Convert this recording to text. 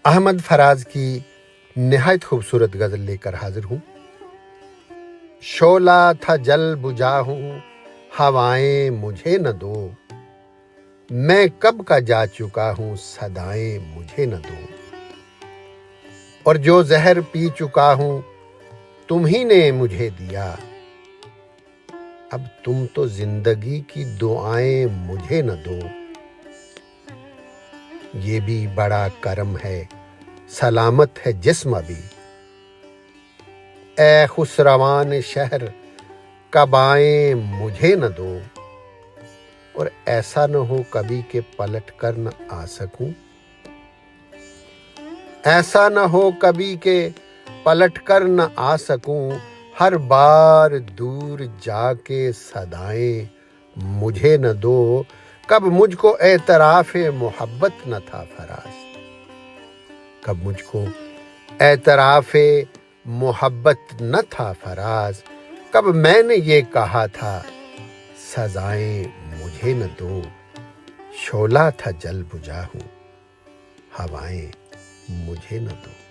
احمد فراز کی نہایت خوبصورت غزل لے کر حاضر ہوں۔ شعلہ تھا جل بجھا ہوں، ہوائیں مجھے نہ دو، میں کب کا جا چکا ہوں، صدائیں مجھے نہ دو، اور جو زہر پی چکا ہوں تم ہی نے مجھے دیا، اب تم تو زندگی کی دعائیں مجھے نہ دو۔ یہ بھی بڑا کرم ہے، سلامت ہے جسم ابھی، اے خسروان شہر کب آئیں مجھے نہ دو، اور ایسا نہ ہو کبھی کہ پلٹ کر نہ آ سکوں، ایسا نہ ہو کبھی کہ پلٹ کر نہ آ سکوں، ہر بار دور جا کے صدائیں مجھے نہ دو، کب مجھ کو اعتراف محبت نہ تھا فراز، کب مجھ کو اعتراف محبت نہ تھا فراز، کب میں نے یہ کہا تھا سزائیں مجھے نہ دو، شعلہ تھا جل بجھا ہوں، ہوائیں مجھے نہ دو۔